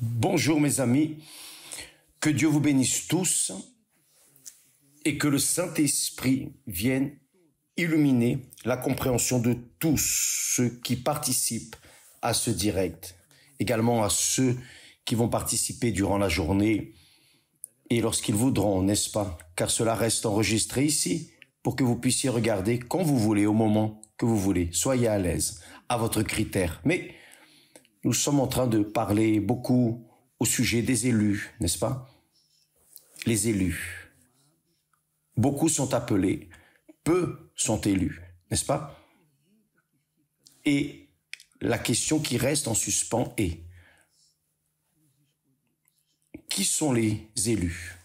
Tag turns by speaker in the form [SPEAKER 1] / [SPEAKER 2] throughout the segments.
[SPEAKER 1] Bonjour mes amis, que Dieu vous bénisse tous et que le Saint-Esprit vienne illuminer la compréhension de tous ceux qui participent à ce direct, également à ceux qui vont participer durant la journée et lorsqu'ils voudront, n'est-ce pas? Car cela reste enregistré ici pour que vous puissiez regarder quand vous voulez, au moment que vous voulez. Soyez à l'aise, à votre critère. Mais nous sommes en train de parler beaucoup au sujet des élus, n'est-ce pas? Les élus. Beaucoup sont appelés, peu sont élus, n'est-ce pas? Et la question qui reste en suspens est: qui sont les élus?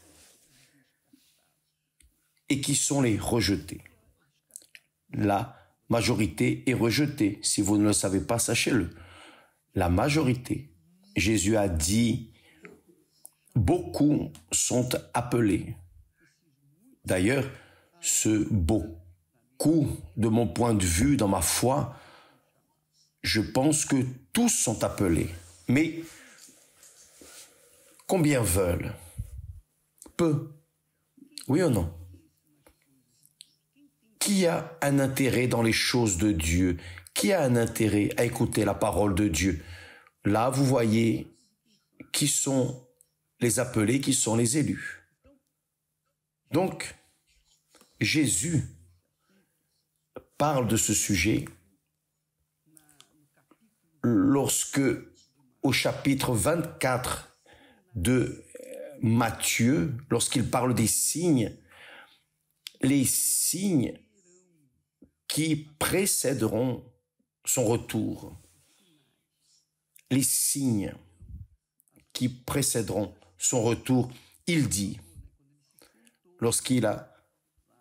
[SPEAKER 1] Et qui sont les rejetés? La majorité est rejetée. Si vous ne le savez pas, sachez-le. La majorité. Jésus a dit, beaucoup sont appelés. D'ailleurs, ce beaucoup, de mon point de vue, dans ma foi, je pense que tous sont appelés. Mais combien veulent? Peu. Oui ou non? Qui a un intérêt dans les choses de Dieu? Qui a un intérêt à écouter la parole de Dieu? Là, vous voyez qui sont les appelés, qui sont les élus. Donc, Jésus parle de ce sujet lorsque, au chapitre 24 de Matthieu, lorsqu'il parle des signes, les signes qui précéderont son retour. Les signes qui précéderont son retour, il dit, lorsqu'il a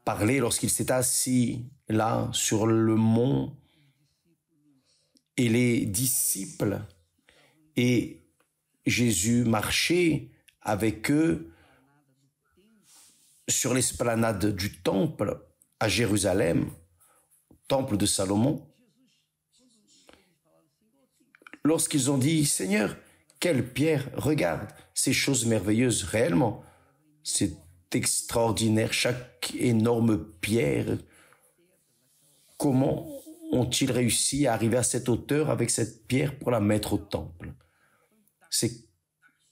[SPEAKER 1] parlé, lorsqu'il s'est assis là sur le mont, et les disciples et Jésus marchait avec eux sur l'esplanade du temple à Jérusalem, temple de Salomon. Lorsqu'ils ont dit, Seigneur, quelle pierre, regarde ces choses merveilleuses, réellement, c'est extraordinaire, chaque énorme pierre. Comment ont-ils réussi à arriver à cette hauteur avec cette pierre pour la mettre au temple? C'est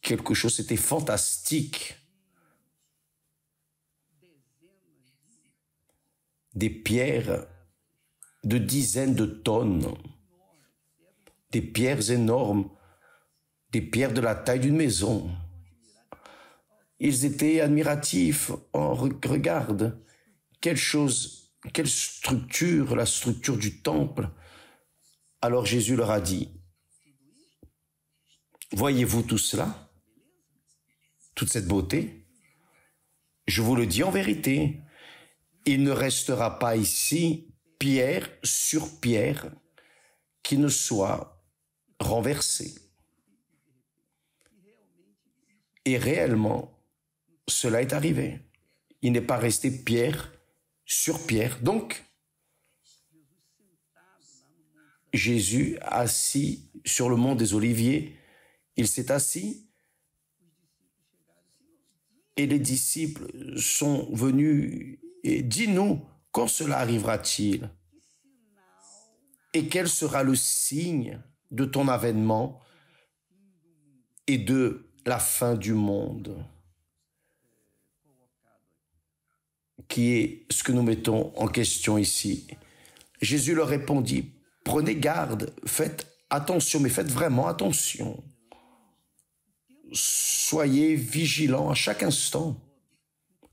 [SPEAKER 1] quelque chose, c'était fantastique. Des pierres de dizaines de tonnes, des pierres énormes, des pierres de la taille d'une maison. Ils étaient admiratifs. Oh, regarde, quelle chose, quelle structure, la structure du temple. Alors Jésus leur a dit, voyez-vous tout cela? Toute cette beauté? Je vous le dis en vérité, il ne restera pas ici pierre sur pierre qui ne soit renversée. Et réellement, cela est arrivé. Il n'est pas resté pierre sur pierre. Donc, Jésus assis sur le mont des Oliviers, il s'est assis et les disciples sont venus et dis-nous, quand cela arrivera-t-il? Et quel sera le signe de ton avènement et de la fin du monde? Qui est ce que nous mettons en question ici. Jésus leur répondit, prenez garde, faites attention, mais faites vraiment attention. Soyez vigilants à chaque instant.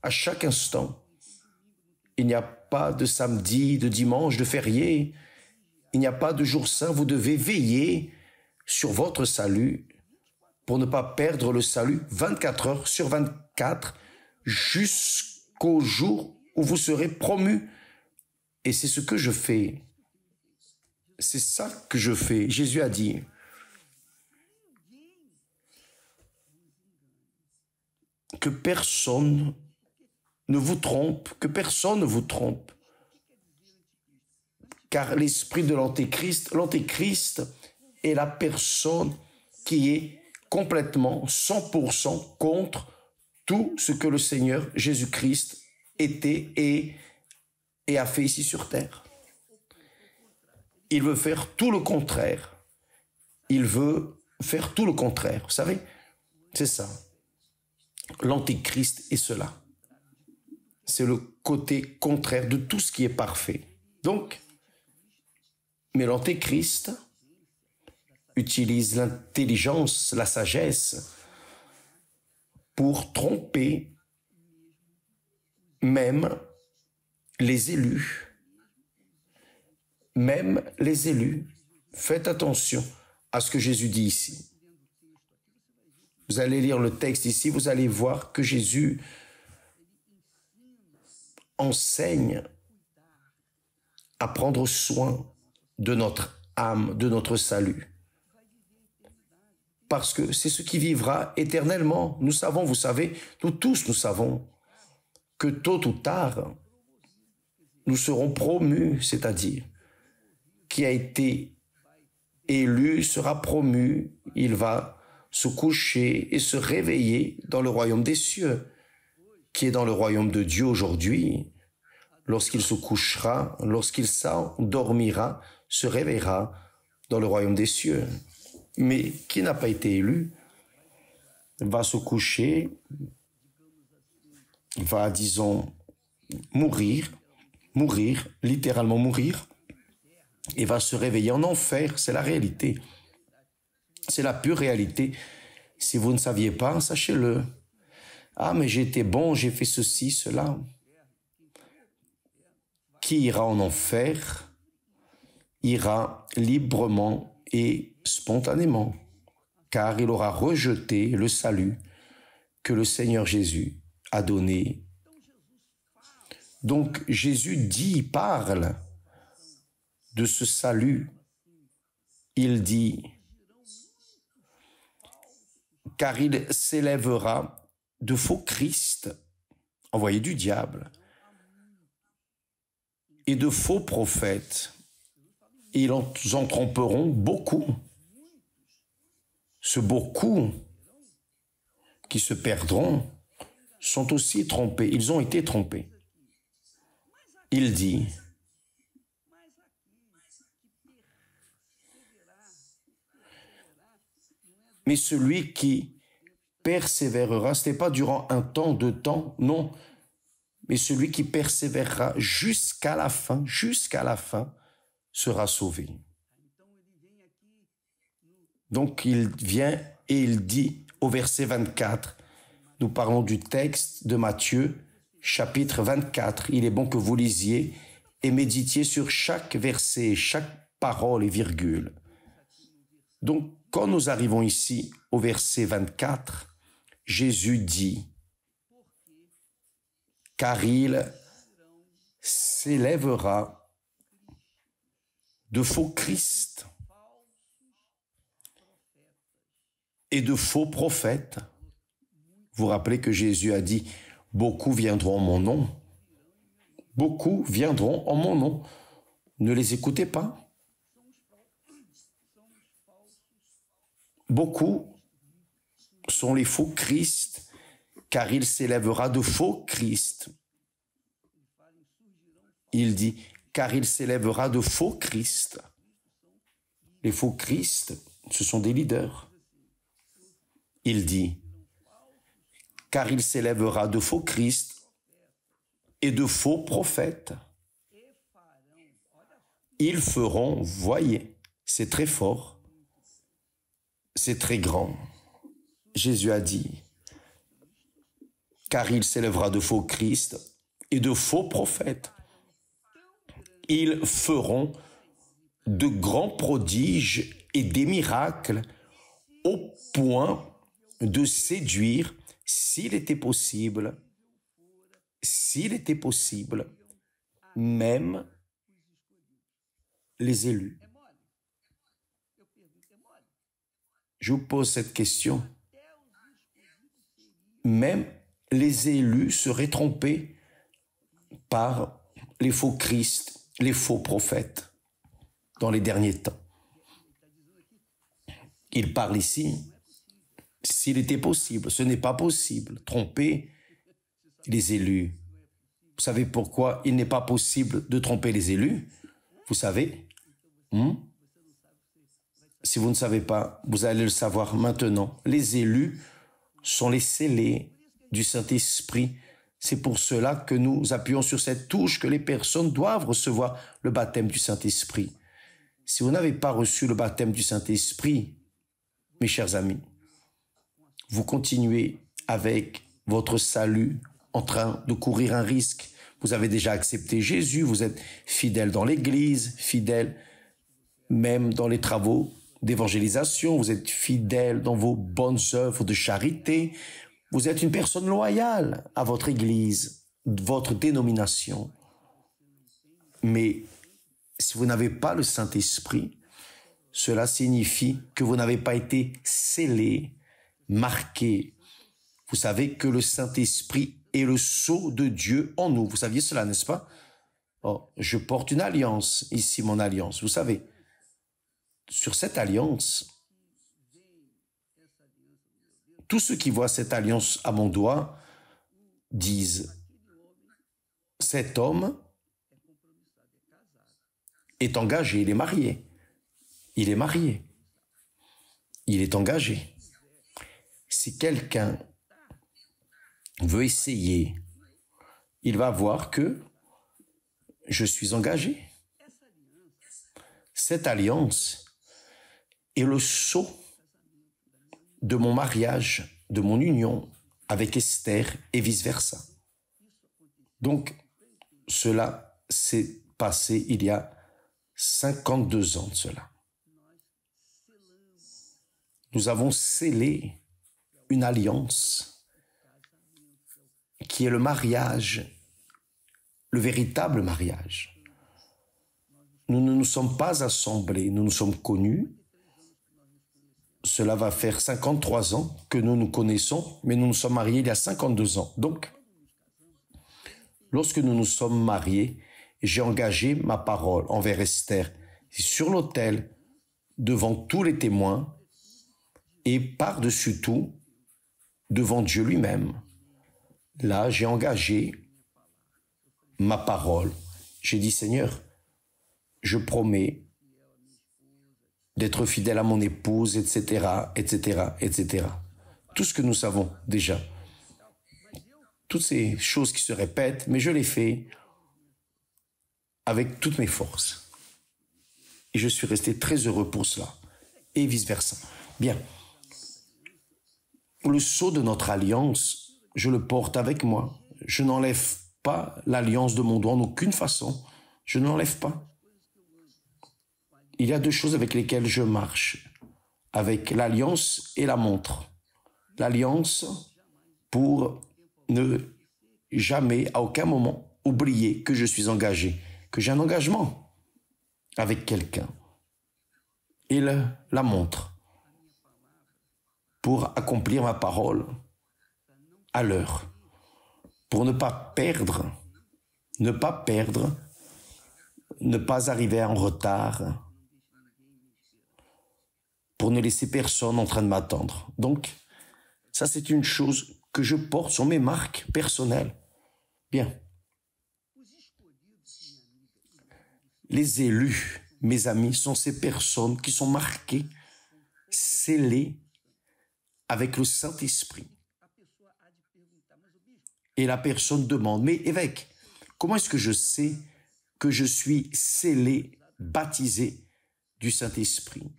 [SPEAKER 1] À chaque instant. Il n'y a pas de samedi, de dimanche, de férié. Il n'y a pas de jour saint. Vous devez veiller sur votre salut pour ne pas perdre le salut 24 heures sur 24 jusqu'au jour où vous serez promus. Et c'est ce que je fais. C'est ça que je fais. Jésus a dit, que personne ne vous trompe, que personne ne vous trompe. Car l'esprit de l'antéchrist est la personne qui est complètement, 100% contre tout ce que le Seigneur Jésus-Christ était et a fait ici sur terre. Il veut faire tout le contraire. Il veut faire tout le contraire. Vous savez, c'est ça. L'antéchrist est cela. C'est le côté contraire de tout ce qui est parfait. Donc, mais l'antéchrist utilise l'intelligence, la sagesse pour tromper même les élus. Même les élus. Faites attention à ce que Jésus dit ici. Vous allez lire le texte ici, vous allez voir que Jésus enseigne à prendre soin de notre âme, de notre salut. Parce que c'est ce qui vivra éternellement. Nous savons, vous savez, nous tous nous savons que tôt ou tard, nous serons promus, c'est-à-dire qui a été élu sera promu, il va se coucher et se réveiller dans le royaume des cieux, qui est dans le royaume de Dieu aujourd'hui. Lorsqu'il se couchera, lorsqu'il s'endormira, se réveillera dans le royaume des cieux. Mais qui n'a pas été élu va se coucher, va, disons, mourir, littéralement mourir, et va se réveiller en enfer. C'est la réalité. C'est la pure réalité. Si vous ne saviez pas, sachez-le. Ah, mais j'ai été bon, j'ai fait ceci, cela. Qui ira en enfer ira librement et spontanément, car il aura rejeté le salut que le Seigneur Jésus a donné. Donc Jésus parle de ce salut. Il dit, car il s'élèvera de faux Christ, envoyés du diable, et de faux prophètes. Ils en tromperont beaucoup. Ce beaucoup qui se perdront sont aussi trompés. Ils ont été trompés. Il dit, mais celui qui persévérera, ce n'est pas durant un temps, 2 temps, non, mais celui qui persévérera jusqu'à la fin, sera sauvé. Donc il vient et il dit au verset 24, nous parlons du texte de Matthieu, chapitre 24. Il est bon que vous lisiez et méditiez sur chaque verset, chaque parole et virgule. Donc quand nous arrivons ici au verset 24, Jésus dit, car il s'élèvera de faux Christ et de faux prophètes. Vous vous rappelez que Jésus a dit, beaucoup viendront en mon nom. Beaucoup viendront en mon nom. Ne les écoutez pas. Beaucoup sont les faux Christ, car il s'élèvera de faux Christ. Il dit, car il s'élèvera de faux Christ. Les faux Christ, ce sont des leaders. Il dit, car il s'élèvera de faux Christ et de faux prophètes. Ils feront, voyez, c'est très fort, c'est très grand. Jésus a dit, car il s'élèvera de faux Christ et de faux prophètes. Ils feront de grands prodiges et des miracles au point de séduire, s'il était possible, même les élus. Je vous pose cette question. Même les élus seraient trompés par les faux Christ, les faux prophètes dans les derniers temps. Il parle ici s'il était possible. Ce n'est pas possible. Tromper les élus. Vous savez pourquoi il n'est pas possible de tromper les élus? Vous savez? Si vous ne savez pas, vous allez le savoir maintenant. Les élus sont les scellés du Saint-Esprit. C'est pour cela que nous appuyons sur cette touche que les personnes doivent recevoir le baptême du Saint-Esprit. Si vous n'avez pas reçu le baptême du Saint-Esprit, mes chers amis, vous continuez avec votre salut en train de courir un risque. Vous avez déjà accepté Jésus, vous êtes fidèle dans l'Église, fidèle même dans les travaux d'évangélisation, vous êtes fidèle dans vos bonnes œuvres de charité, vous êtes une personne loyale à votre Église, votre dénomination. Mais si vous n'avez pas le Saint-Esprit, cela signifie que vous n'avez pas été scellé, marqué. Vous savez que le Saint-Esprit est le sceau de Dieu en nous. Vous saviez cela, n'est-ce pas? Oh, je porte une alliance, ici mon alliance. Vous savez, sur cette alliance, tous ceux qui voient cette alliance à mon doigt disent, cet homme est engagé, il est marié. Il est marié. Il est engagé. Si quelqu'un veut essayer, il va voir que je suis engagé. Cette alliance est le sceau de mon mariage, de mon union avec Esther et vice-versa. Donc, cela s'est passé il y a 52 ans de cela. Nous avons scellé une alliance qui est le mariage, le véritable mariage. Nous ne nous sommes pas assemblés, nous nous sommes connus. Cela va faire 53 ans que nous nous connaissons, mais nous nous sommes mariés il y a 52 ans. Donc, lorsque nous nous sommes mariés, j'ai engagé ma parole envers Esther sur l'autel, devant tous les témoins, et par-dessus tout, devant Dieu lui-même. Là, j'ai engagé ma parole. J'ai dit, Seigneur, je promets d'être fidèle à mon épouse, etc., etc., etc. Tout ce que nous savons déjà. Toutes ces choses qui se répètent, mais je les fais avec toutes mes forces. Et je suis resté très heureux pour cela. Et vice-versa. Bien. Le sceau de notre alliance, je le porte avec moi. Je n'enlève pas l'alliance de mon doigt en aucune façon. Je ne l'enlève pas. Il y a deux choses avec lesquelles je marche, avec l'alliance et la montre. L'alliance pour ne jamais, à aucun moment, oublier que je suis engagé, que j'ai un engagement avec quelqu'un. Et la montre pour accomplir ma parole à l'heure, pour ne pas perdre, ne pas arriver en retard, pour ne laisser personne en train de m'attendre. Donc, ça c'est une chose que je porte sur mes marques personnelles. Bien. Les élus, mes amis, sont ces personnes qui sont marquées, scellées avec le Saint-Esprit. Et la personne demande, mais évêque, comment est-ce que je sais que je suis scellé, baptisé du Saint-Esprit?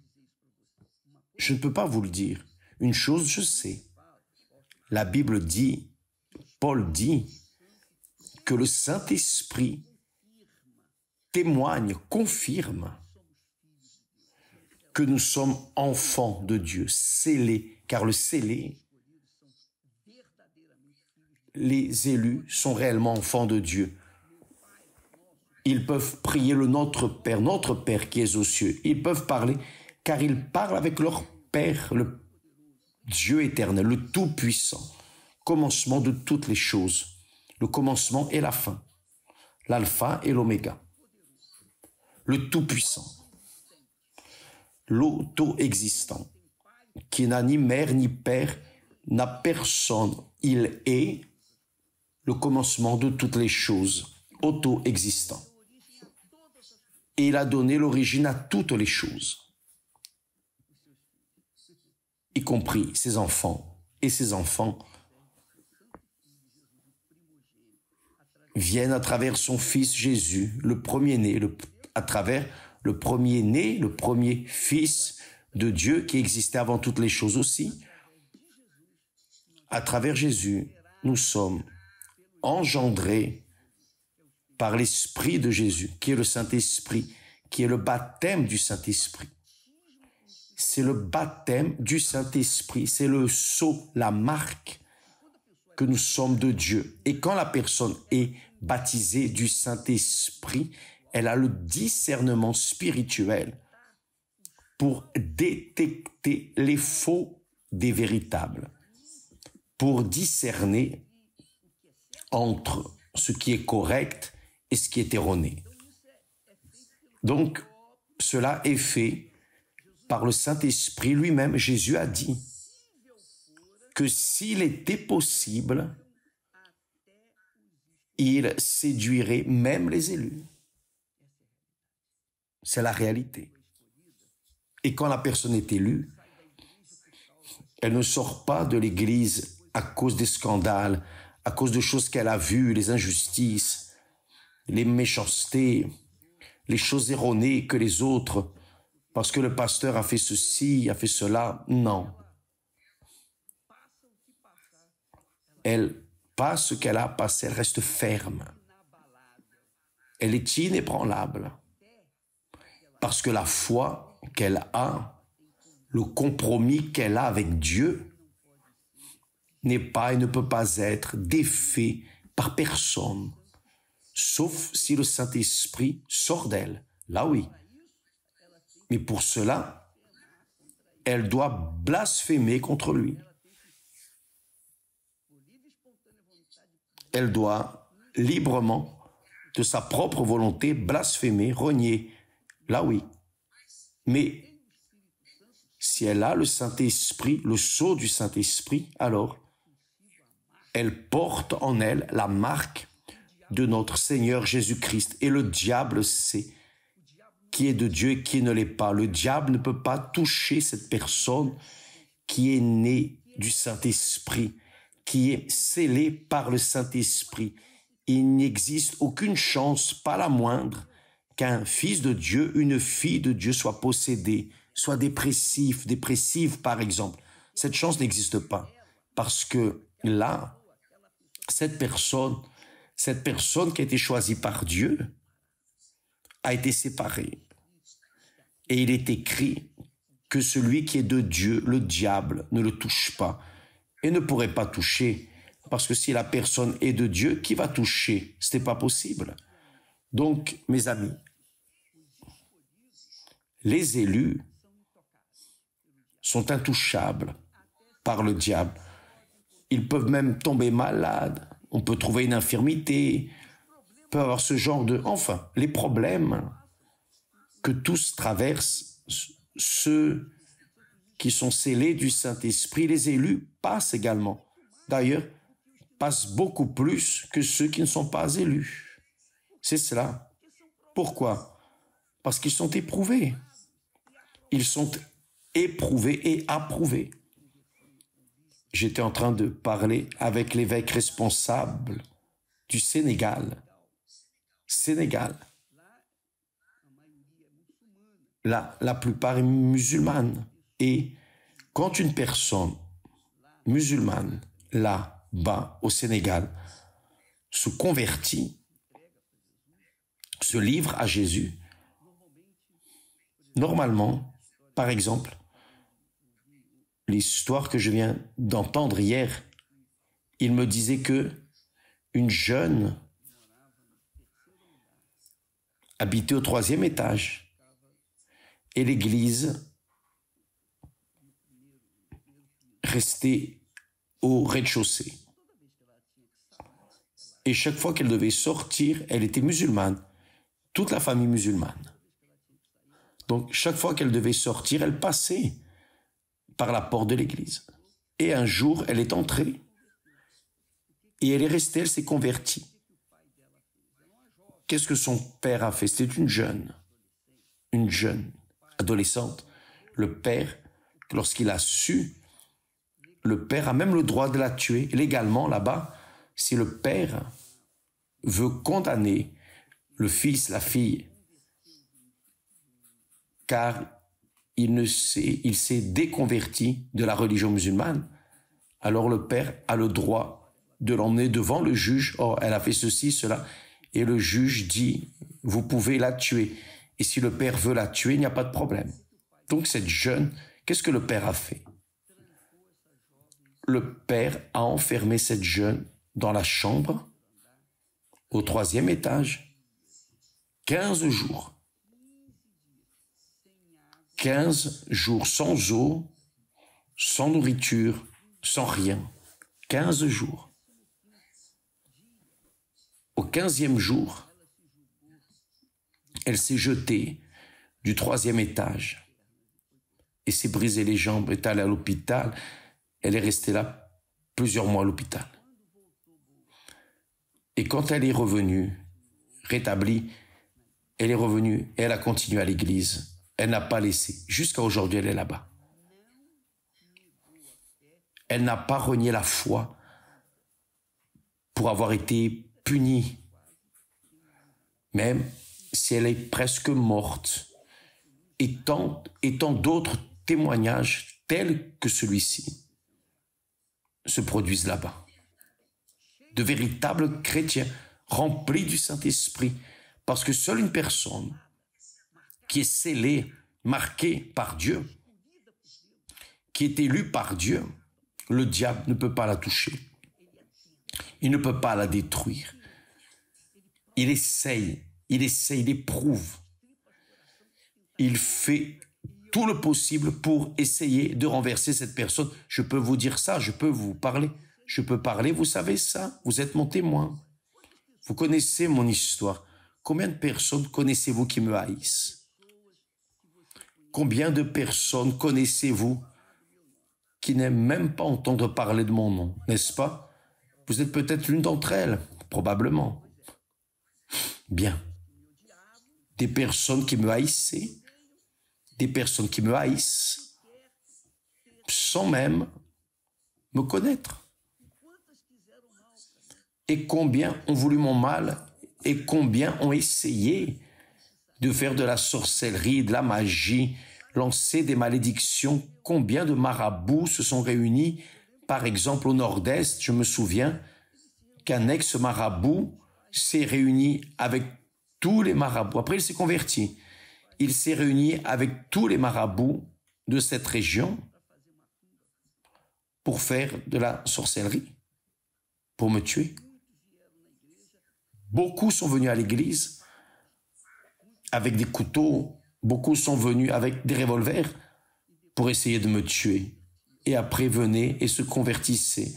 [SPEAKER 1] Je ne peux pas vous le dire. Une chose, je sais. La Bible dit, Paul dit, que le Saint-Esprit témoigne, confirme que nous sommes enfants de Dieu, scellés, car le scellé, les élus sont réellement enfants de Dieu. Ils peuvent prier le Notre Père qui est aux cieux. Ils peuvent parler, car ils parlent avec leur Père, le Dieu éternel, le Tout-Puissant, commencement de toutes les choses, le commencement et la fin, l'alpha et l'oméga, le Tout-Puissant, l'auto-existant, qui n'a ni mère ni père, n'a personne. Il est le commencement de toutes les choses, auto-existant. Et il a donné l'origine à toutes les choses, y compris ses enfants. Et ses enfants viennent à travers son fils Jésus, le premier-né, à travers le premier-né, le premier fils de Dieu qui existait avant toutes les choses aussi. À travers Jésus, nous sommes engendrés par l'Esprit de Jésus, qui est le Saint-Esprit, qui est le baptême du Saint-Esprit. C'est le baptême du Saint-Esprit, c'est le sceau, la marque que nous sommes de Dieu. Et quand la personne est baptisée du Saint-Esprit, elle a le discernement spirituel pour détecter les faux des véritables, pour discerner entre ce qui est correct et ce qui est erroné. Donc, cela est fait par le Saint-Esprit lui-même. Jésus a dit que s'il était possible, il séduirait même les élus. C'est la réalité. Et quand la personne est élue, elle ne sort pas de l'Église à cause des scandales, à cause de choses qu'elle a vues, les injustices, les méchancetés, les choses erronées que les autres, parce que le pasteur a fait ceci, a fait cela. Non. Elle passe ce qu'elle a passé, elle reste ferme. Elle est inébranlable. Parce que la foi qu'elle a, le compromis qu'elle a avec Dieu, n'est pas et ne peut pas être défait par personne, sauf si le Saint-Esprit sort d'elle. Là oui. Mais pour cela, elle doit blasphémer contre lui. Elle doit librement, de sa propre volonté, blasphémer, renier. Là oui. Mais si elle a le Saint-Esprit, le sceau du Saint-Esprit, alors elle porte en elle la marque de notre Seigneur Jésus-Christ. Et le diable sait qui est de Dieu et qui ne l'est pas. Le diable ne peut pas toucher cette personne qui est née du Saint-Esprit, qui est scellée par le Saint-Esprit. Il n'existe aucune chance, pas la moindre, qu'un fils de Dieu, une fille de Dieu soit possédé, soit dépressive par exemple. Cette chance n'existe pas. Parce que là, cette personne qui a été choisie par Dieu a été séparée. Et il est écrit que celui qui est de Dieu, le diable, ne le touche pas et ne pourrait pas toucher. Parce que si la personne est de Dieu, qui va toucher? Ce n'est pas possible. Donc, mes amis, les élus sont intouchables par le diable. Ils peuvent même tomber malades. On peut trouver une infirmité. On peut avoir ce genre de... Enfin, les problèmes que tous traversent, ceux qui sont scellés du Saint-Esprit, les élus passent également. D'ailleurs, passent beaucoup plus que ceux qui ne sont pas élus. C'est cela. Pourquoi? Parce qu'ils sont éprouvés. Ils sont éprouvés et approuvés. J'étais en train de parler avec l'évêque responsable du Sénégal. La plupart est musulmane. Et quand une personne musulmane, là-bas au Sénégal, se convertit, se livre à Jésus, normalement, par exemple, l'histoire que je viens d'entendre hier, il me disait que une jeune habitait au 3e étage et l'église restait au rez-de-chaussée. Et chaque fois qu'elle devait sortir, elle était musulmane, toute la famille musulmane. Donc chaque fois qu'elle devait sortir, elle passait par la porte de l'église. Et un jour, elle est entrée et elle est restée, elle s'est convertie. Qu'est-ce que son père a fait? C'était une jeune adolescente. Le père, lorsqu'il a su, le père a même le droit de la tuer. Légalement, là-bas, si le père veut condamner le fils, la fille, car il s'est déconverti de la religion musulmane, alors le père a le droit de l'emmener devant le juge. Oh, elle a fait ceci, cela. Et le juge dit, vous pouvez la tuer. Et si le père veut la tuer, il n'y a pas de problème. Donc cette jeune, qu'est-ce que le père a fait? Le père a enfermé cette jeune dans la chambre, au 3e étage, 15 jours. 15 jours sans eau, sans nourriture, sans rien. 15 jours. Au 15e jour, elle s'est jetée du 3e étage et s'est brisé les jambes, est allée à l'hôpital. Elle est restée là plusieurs mois à l'hôpital. Et quand elle est revenue, rétablie, elle est revenue, elle a continué à l'église. Elle n'a pas laissé. Jusqu'à aujourd'hui, elle est là-bas. Elle n'a pas renié la foi pour avoir été punie. Même si elle est presque morte. Et tant d'autres témoignages tels que celui-ci se produisent là-bas. De véritables chrétiens remplis du Saint-Esprit. Parce que seule une personne qui est scellée, marquée par Dieu, qui est élue par Dieu, le diable ne peut pas la toucher. Il ne peut pas la détruire. Il essaye, il éprouve. Il fait tout le possible pour essayer de renverser cette personne. Je peux vous dire ça, je peux vous parler. Je peux parler, vous savez ça, vous êtes mon témoin. Vous connaissez mon histoire. Combien de personnes connaissez-vous qui me haïssent? Combien de personnes connaissez-vous qui n'aiment même pas entendre parler de mon nom, n'est-ce pas? Vous êtes peut-être l'une d'entre elles, probablement. Bien. Des personnes qui me haïssaient, des personnes qui me haïssent, sans même me connaître. Et combien ont voulu mon mal, et combien ont essayé de faire de la sorcellerie, de la magie, lancer des malédictions. Combien de marabouts se sont réunis, par exemple au nord-est, je me souviens qu'un ex-marabout s'est réuni avec tous les marabouts. Après, il s'est converti. Il s'est réuni avec tous les marabouts de cette région pour faire de la sorcellerie, pour me tuer. Beaucoup sont venus à l'église avec des couteaux, beaucoup sont venus avec des revolvers pour essayer de me tuer. Et après venaient et se convertissaient.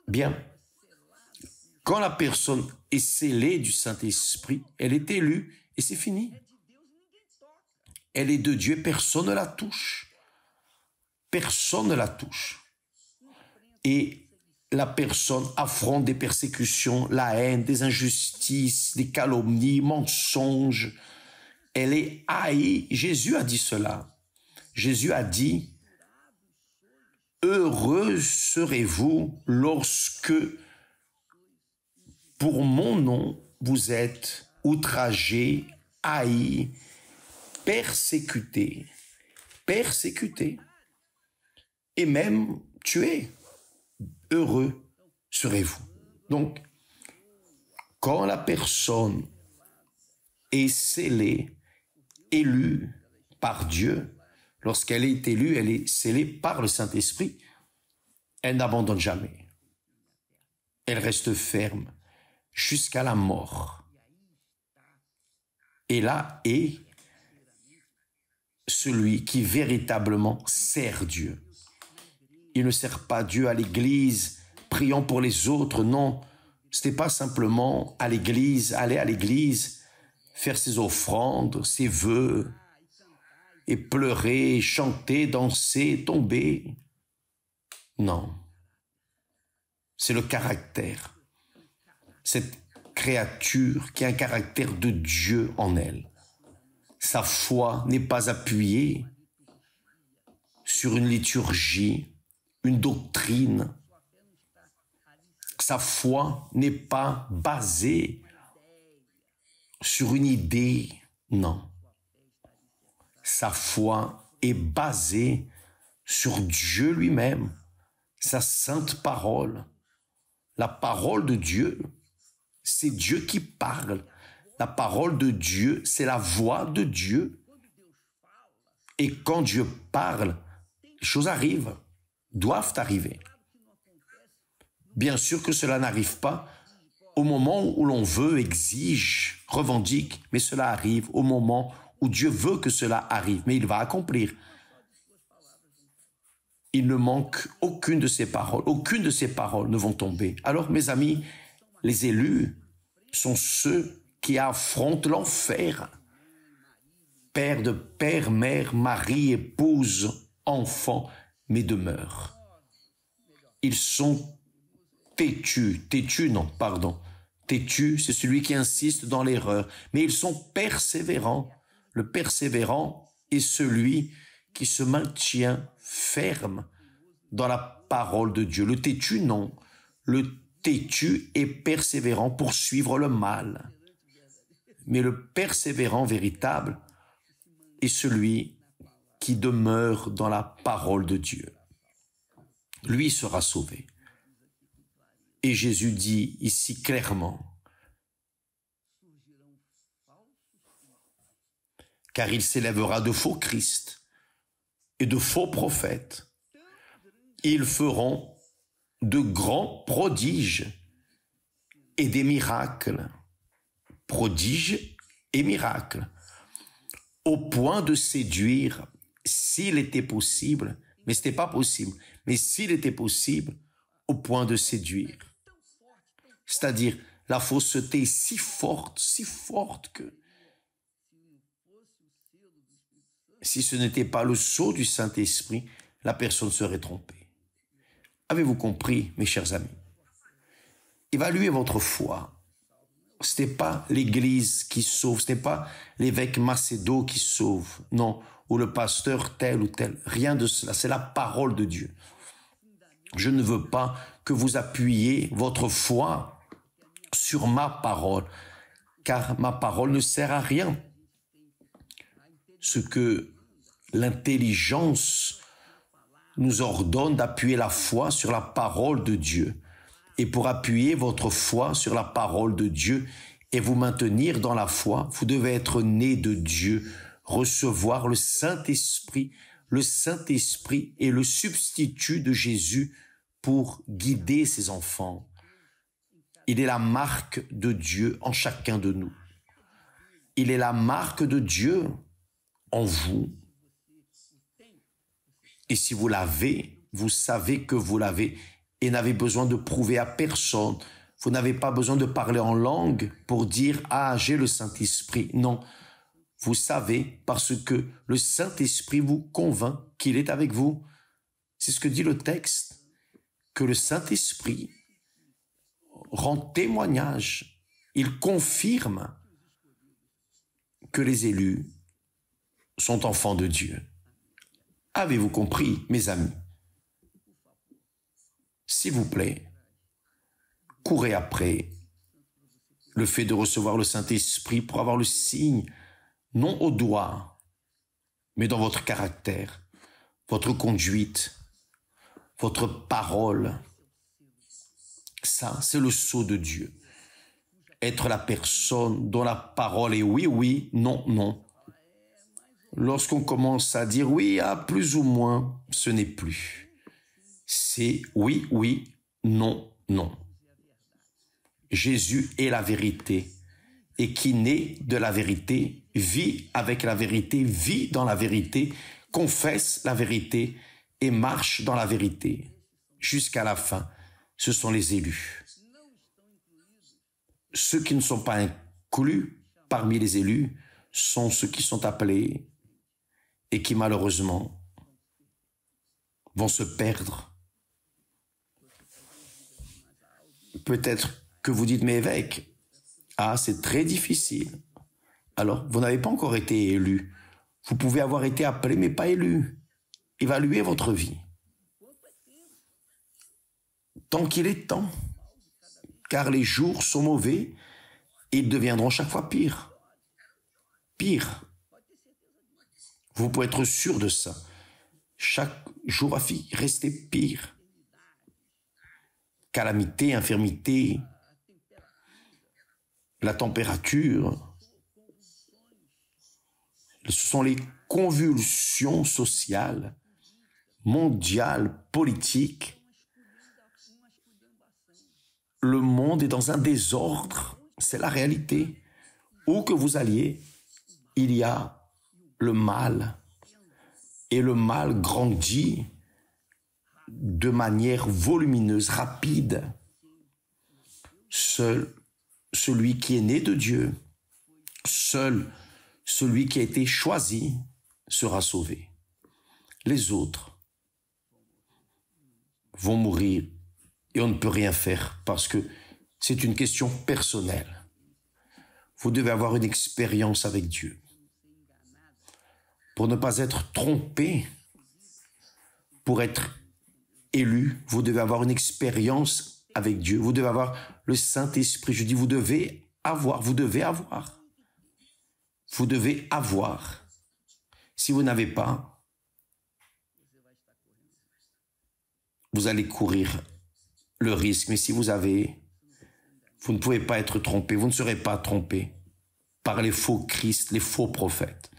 [SPEAKER 1] Bien, quand la personne est scellée du Saint-Esprit, elle est élue et c'est fini. Elle est de Dieu, personne ne la touche. Personne ne la touche. Et la personne affronte des persécutions, la haine, des injustices, des calomnies, mensonges. Elle est haïe. Jésus a dit cela. Jésus a dit, « Heureux serez-vous lorsque, pour mon nom, vous êtes outragés, haïs, persécutés, et même tués. Heureux serez-vous. » Donc, quand la personne est scellée, élue par Dieu, lorsqu'elle est élue, elle est scellée par le Saint-Esprit, elle n'abandonne jamais. Elle reste ferme jusqu'à la mort. Et là est celui qui véritablement sert Dieu. Il ne sert pas Dieu à l'église, priant pour les autres, non. Ce n'est pas simplement à l'église, aller à l'église, faire ses offrandes, ses vœux, et pleurer, chanter, danser, tomber. Non. C'est le caractère. Cette créature qui a un caractère de Dieu en elle. Sa foi n'est pas appuyée sur une liturgie, une doctrine. Sa foi n'est pas basée sur une idée, non. Sa foi est basée sur Dieu lui-même, sa sainte parole. La parole de Dieu, c'est Dieu qui parle. La parole de Dieu, c'est la voix de Dieu. Et quand Dieu parle, les choses arrivent, doivent arriver. Bien sûr que cela n'arrive pas au moment où l'on veut, exige, revendique, mais cela arrive au moment où Dieu veut que cela arrive, mais il va accomplir. Il ne manque aucune de ses paroles ne vont tomber. Alors, mes amis, les élus sont ceux qui affrontent l'enfer. Père de père, mère, mari, épouse, enfant, mais demeure. Ils sont têtus, têtu, c'est celui qui insiste dans l'erreur, mais ils sont persévérants. Le persévérant est celui qui se maintient ferme dans la parole de Dieu. Le têtu, non. Le têtu est persévérant pour suivre le mal. Mais le persévérant véritable est celui qui demeure dans la parole de Dieu. Lui sera sauvé. Et Jésus dit ici clairement, car il s'élèvera de faux Christ et de faux prophètes. Ils feront de grands prodiges et des miracles. Prodiges et miracles. Au point de séduire, s'il était possible, mais ce n'était pas possible, mais s'il était possible, au point de séduire. C'est-à-dire, la fausseté est si forte que si ce n'était pas le sceau du Saint-Esprit, la personne serait trompée. Avez-vous compris, mes chers amis? Évaluez votre foi. Ce n'est pas l'Église qui sauve, ce n'est pas l'évêque Macédo qui sauve, non, ou le pasteur tel ou tel. Rien de cela, c'est la parole de Dieu. Je ne veux pas que vous appuyiez votre foi sur ma parole, car ma parole ne sert à rien. Ce que l'intelligence nous ordonne d'appuyer la foi sur la parole de Dieu. Et pour appuyer votre foi sur la parole de Dieu et vous maintenir dans la foi, vous devez être né de Dieu, recevoir le Saint-Esprit. Le Saint-Esprit est le substitut de Jésus pour guider ses enfants. Il est la marque de Dieu en chacun de nous. Il est la marque de Dieu en vous. Et si vous l'avez, vous savez que vous l'avez et n'avez besoin de prouver à personne. Vous n'avez pas besoin de parler en langue pour dire « Ah, j'ai le Saint-Esprit ». Non, vous savez parce que le Saint-Esprit vous convainc qu'il est avec vous. C'est ce que dit le texte, que le Saint-Esprit rend témoignage. Il confirme que les élus sont enfants de Dieu. Avez-vous compris, mes amis? S'il vous plaît, courez après le fait de recevoir le Saint-Esprit pour avoir le signe, non au doigt, mais dans votre caractère, votre conduite, votre parole. Ça, c'est le sceau de Dieu. Être la personne dont la parole est oui, oui, non, non. Lorsqu'on commence à dire oui, à plus ou moins, ce n'est plus. C'est oui, oui, non, non. Jésus est la vérité. Et qui naît de la vérité, vit avec la vérité, vit dans la vérité, confesse la vérité et marche dans la vérité jusqu'à la fin. Ce sont les élus. Ceux qui ne sont pas inclus parmi les élus sont ceux qui sont appelés et qui malheureusement vont se perdre. Peut-être que vous dites, mais évêque, c'est très difficile. Alors, vous n'avez pas encore été élu. Vous pouvez avoir été appelé, mais pas élu. Évaluez votre vie. Tant qu'il est temps, car les jours sont mauvais et ils deviendront chaque fois pires. Pire. Vous pouvez être sûr de ça. Chaque jour va rester pire. Calamité, infirmité, la température. Ce sont les convulsions sociales, mondiales, politiques. Le monde est dans un désordre. C'est la réalité. Où que vous alliez, il y a le mal. Et le mal grandit de manière volumineuse, rapide. Seul celui qui est né de Dieu, seul celui qui a été choisi sera sauvé. Les autres vont mourir et on ne peut rien faire parce que c'est une question personnelle. Vous devez avoir une expérience avec Dieu. Pour ne pas être trompé, pour être élu, vous devez avoir une expérience avec Dieu. Vous devez avoir le Saint-Esprit. Je dis, vous devez avoir. Vous devez avoir. Si vous n'avez pas, vous allez courir le risque. Mais si vous avez, vous ne pouvez pas être trompé. Vous ne serez pas trompé par les faux Christ, les faux prophètes.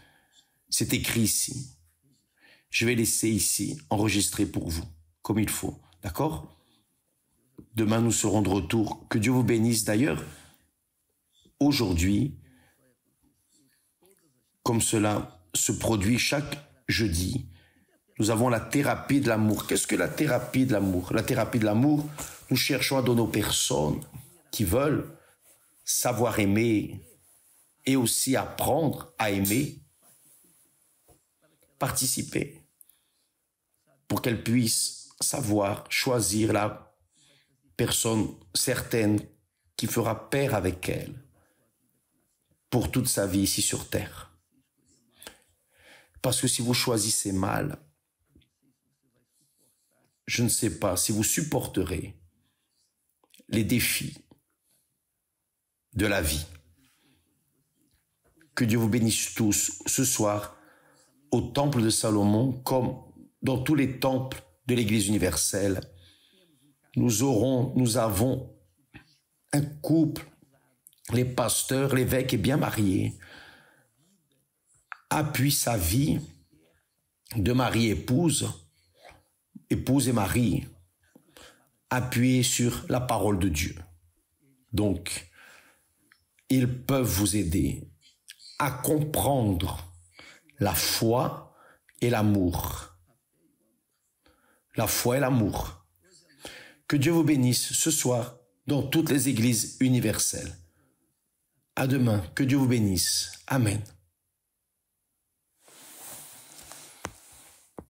[SPEAKER 1] C'est écrit ici. Je vais laisser ici enregistrer pour vous, comme il faut. D'accord? Demain, nous serons de retour. Que Dieu vous bénisse. D'ailleurs, aujourd'hui, comme cela se produit chaque jeudi, nous avons la thérapie de l'amour. Qu'est-ce que la thérapie de l'amour? La thérapie de l'amour, nous cherchons à donner aux personnes qui veulent savoir aimer et aussi apprendre à aimer, participer pour qu'elles puissent savoir choisir la personne certaine qui fera pair avec elle pour toute sa vie ici sur terre. Parce que si vous choisissez mal, je ne sais pas si vous supporterez les défis de la vie. Que Dieu vous bénisse tous ce soir au temple de Salomon, comme dans tous les temples de l'Église universelle. Nous avons un couple, les pasteurs, l'évêque est bien marié, appuie sa vie de mari-épouse, épouse et mari, appuyé sur la parole de Dieu. Donc, ils peuvent vous aider à comprendre la foi et l'amour. La foi et l'amour. Que Dieu vous bénisse ce soir dans toutes les églises universelles. À demain. Que Dieu vous bénisse. Amen.